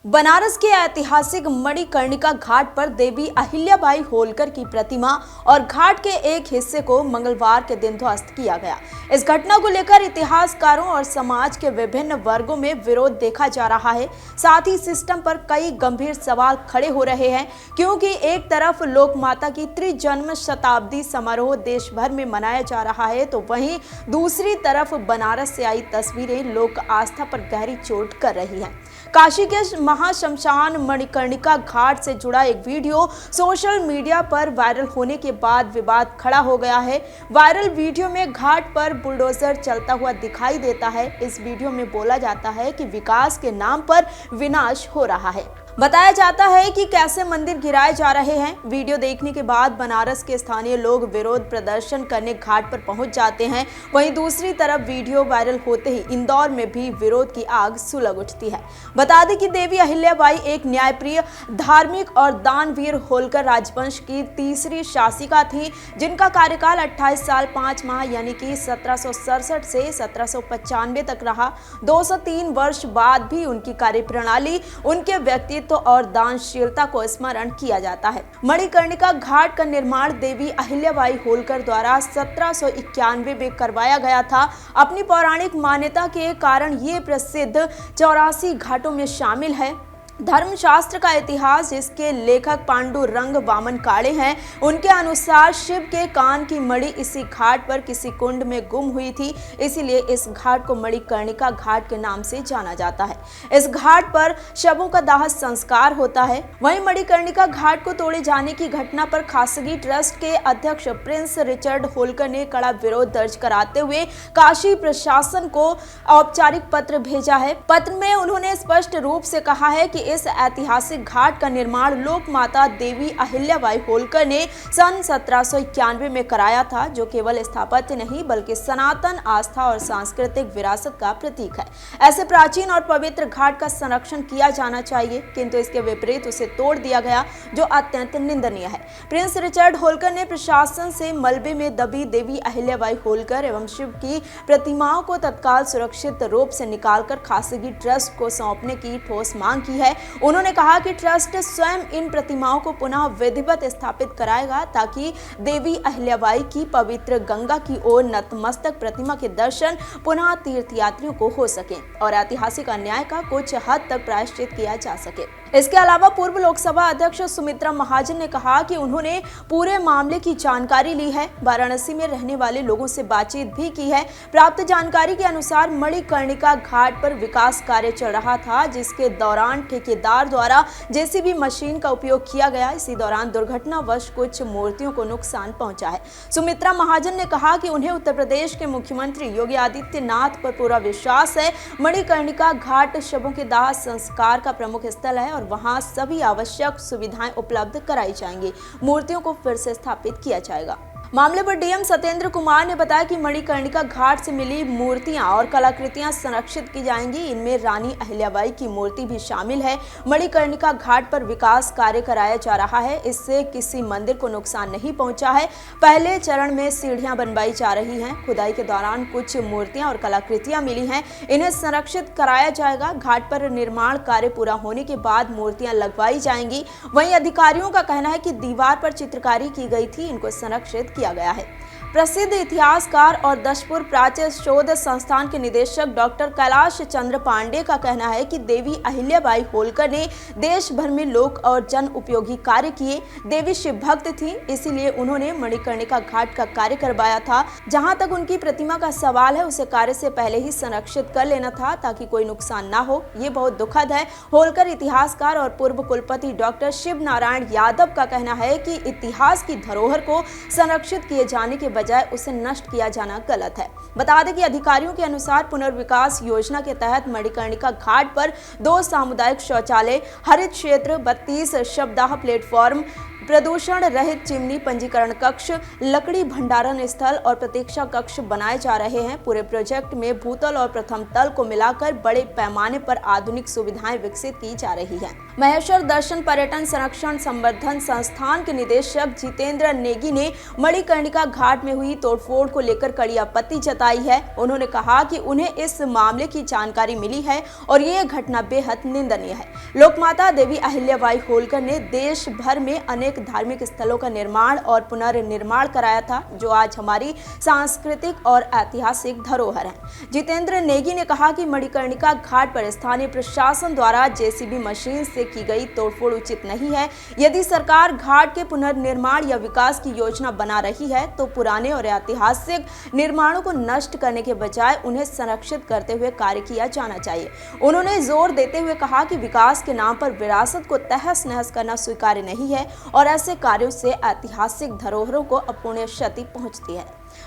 बनारस के ऐतिहासिक मणिकर्णिका घाट पर देवी अहिल्याबाई होलकर की प्रतिमा और घाट के एक हिस्से को मंगलवार के दिन ध्वस्त किया गया। इस घटना को लेकर इतिहासकारों और समाज के विभिन्न वर्गों में विरोध देखा जा रहा है। साथ ही सिस्टम पर कई गंभीर सवाल खड़े हो रहे हैं, क्योंकि एक तरफ लोक माता की त्रिजन्म शताब्दी समारोह देश भर में मनाया जा रहा है, तो वहीं दूसरी तरफ बनारस से आई तस्वीरें लोक आस्था पर गहरी चोट कर रही हैं। काशी के महाश्मशान मणिकर्णिका घाट से जुड़ा एक वीडियो सोशल मीडिया पर वायरल होने के बाद विवाद खड़ा हो गया है। वायरल वीडियो में घाट पर बुलडोजर चलता हुआ दिखाई देता है। इस वीडियो में बोला जाता है कि विकास के नाम पर विनाश हो रहा है। बताया जाता है कि कैसे मंदिर गिराए जा रहे हैं। वीडियो देखने के बाद बनारस के स्थानीय लोग विरोध प्रदर्शन करने घाट पर पहुंच जाते हैं। वहीं दूसरी तरफ वीडियो वायरल होते ही इंदौर में भी विरोध की आग सुलग उठती है। बता दें कि देवी अहिल्याबाई एक न्यायप्रिय, धार्मिक और दानवीर होलकर राजवंश की तीसरी शासिका थी, जिनका कार्यकाल 28 साल 5 माह यानी कि 1767 से 1795 तक रहा। 203 वर्ष बाद भी उनकी कार्यप्रणाली, उनके व्यक्तित्व और दानशीलता को स्मरण किया जाता है। मणिकर्णिका घाट का निर्माण देवी अहिल्याबाई होलकर द्वारा 1791 में करवाया गया था। अपनी पौराणिक मान्यता के कारण ये प्रसिद्ध 84 घाटों में शामिल है। धर्मशास्त्र का इतिहास, जिसके लेखक पांडुरंग वामन काळे हैं, उनके अनुसार शिव के कान की मणि इसी घाट पर किसी कुंड में गुम हुई थी, इसीलिए इस घाट को मणिकर्णिका घाट के नाम से जाना जाता है। इस घाट पर शवों का दाह संस्कार होता है। वहीं मणिकर्णिका घाट को तोड़े जाने की घटना पर खासगी ट्रस्ट के अध्यक्ष प्रिंस रिचर्ड होलकर ने कड़ा विरोध दर्ज कराते हुए काशी प्रशासन को औपचारिक पत्र भेजा है। पत्र में उन्होंने स्पष्ट रूप से कहा है कि इस ऐतिहासिक घाट का निर्माण लोक माता देवी अहिल्याबाई होलकर ने सन 1791 में कराया था, जो केवल स्थापत्य नहीं बल्कि सनातन आस्था और सांस्कृतिक विरासत का प्रतीक है। ऐसे प्राचीन और पवित्र घाट का संरक्षण किया जाना चाहिए, किंतु इसके विपरीत उसे तोड़ दिया गया, जो अत्यंत निंदनीय है। प्रिंस रिचर्ड होलकर ने प्रशासन से मलबे में दबी देवी अहिल्याबाई होलकर एवं शिव की प्रतिमाओं को तत्काल सुरक्षित रूप से निकालकर खासगी ट्रस्ट को सौंपने की ठोस मांग की है। उन्होंने कहा कि ट्रस्ट स्वयं इन प्रतिमाओं को पुनः विधिवत स्थापित कराएगा, ताकि देवी अहिल्याबाई की पवित्र गंगा की ओर नतमस्तक प्रतिमा के दर्शन पुनः तीर्थयात्रियों को हो सके और ऐतिहासिक अन्याय का कुछ हद तक प्रायश्चित किया जा सके। इसके अलावा पूर्व लोकसभा अध्यक्ष सुमित्रा महाजन ने कहा कि उन्होंने पूरे मामले की जानकारी ली है, वाराणसी में रहने वाले लोगों से बातचीत भी की है। प्राप्त जानकारी के अनुसार मणिकर्णिका घाट पर विकास कार्य चल रहा था, जिसके दौरान ठेकेदार द्वारा जेसीबी मशीन का उपयोग किया गया। इसी दौरान दुर्घटनावश कुछ मूर्तियों को नुकसान पहुंचा है। सुमित्रा महाजन ने कहा कि उन्हें उत्तर प्रदेश के मुख्यमंत्री योगी आदित्यनाथ पर पूरा विश्वास है। मणिकर्णिका घाट शवों के दाह संस्कार का प्रमुख स्थल है और वहां सभी आवश्यक सुविधाएं उपलब्ध कराई जाएंगी। मूर्तियों को फिर से स्थापित किया जाएगा। मामले पर डीएम सत्येंद्र कुमार ने बताया कि मणिकर्णिका घाट से मिली मूर्तियां और कलाकृतियां संरक्षित की जाएंगी। इनमें रानी अहिल्याबाई की मूर्ति भी शामिल है। मणिकर्णिका घाट पर विकास कार्य कराया जा रहा है, इससे किसी मंदिर को नुकसान नहीं पहुंचा है। पहले चरण में सीढ़ियां बनवाई जा रही हैं। खुदाई के दौरान कुछ मूर्तियां और कलाकृतियां मिली हैं, इन्हें संरक्षित कराया जाएगा। घाट पर निर्माण कार्य पूरा होने के बाद मूर्तियां लगवाई जाएंगी। वहीं अधिकारियों का कहना है कि दीवार पर चित्रकारी की गई थी, इनको संरक्षित किया गया है। प्रसिद्ध इतिहासकार और दशपुर प्राच्य शोध संस्थान के निदेशक डॉक्टर कैलाश चंद्र पांडे का कहना है कि देवी अहिल्याबाई होलकर ने देश भर में लोक और जन उपयोगी कार्य किए। देवी शिव भक्त थी, इसीलिए उन्होंने मणिकर्णिका घाट का कार्य करवाया था। जहां तक उनकी प्रतिमा का सवाल है, उसे कार्य से पहले ही संरक्षित कर लेना था, ताकि कोई नुकसान ना हो। ये बहुत दुखद है। होलकर इतिहासकार और पूर्व कुलपति डॉक्टर शिव नारायण यादव का कहना है कि इतिहास की धरोहर को संरक्षित किए जाने के बजाय उसे नष्ट किया जाना गलत है। बता दें कि अधिकारियों के अनुसार पुनर्विकास योजना के तहत मणिकर्णिका घाट पर 2 सामुदायिक शौचालय, हरित क्षेत्र, 32 शवदाह प्लेटफॉर्म, प्रदूषण रहित चिमनी, पंजीकरण कक्ष, लकड़ी भंडारण स्थल और प्रतीक्षा कक्ष बनाए जा रहे हैं। पूरे प्रोजेक्ट में भूतल और प्रथम तल को मिलाकर बड़े पैमाने पर आधुनिक सुविधाएं विकसित की जा रही हैं। महेश्वर दर्शन पर्यटन संरक्षण संवर्धन संस्थान के निदेशक जितेंद्र नेगी ने मणिकर्णिका घाट में हुई तोड़फोड़ को लेकर कड़ी आपत्ति जताई है। उन्होंने कहा कि उन्हें इस मामले की जानकारी मिली है और ये घटना बेहद निंदनीय है। लोकमाता देवी अहिल्याबाई होलकर ने देश भर में अनेक धार्मिक स्थलों का निर्माण और पुनर्निर्माण कराया था, जो आज हमारी सांस्कृतिक और ऐतिहासिक धरोहर है। जितेंद्र नेगी ने कहा कि मणिकर्णिका घाट पर स्थानीय प्रशासन द्वारा जेसीबी मशीन से की गई तोड़फोड़ उचित नहीं है। यदि सरकार घाट के पुनर्निर्माण या विकास की योजना बना रही है तो पुराने और ऐतिहासिक निर्माणों को नष्ट करने के बजाय उन्हें संरक्षित करते हुए कार्य किया जाना चाहिए। उन्होंने जोर देते हुए कहा कि विकास के नाम पर विरासत को तहस नहस करना स्वीकार्य नहीं है और ऐसे कार्यों से ऐतिहासिक धरोहरों को अपूर्णीय क्षति पहुंचती है।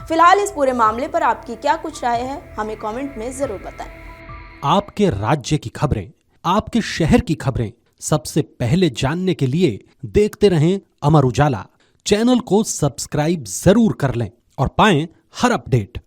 फिलहाल इस पूरे मामले पर आपकी क्या कुछ राय है, हमें कमेंट में जरूर बताएं। आपके राज्य की खबरें, आपके शहर की खबरें सबसे पहले जानने के लिए देखते रहें अमर उजाला। चैनल को सब्सक्राइब जरूर कर लें और पाएं हर अपडेट।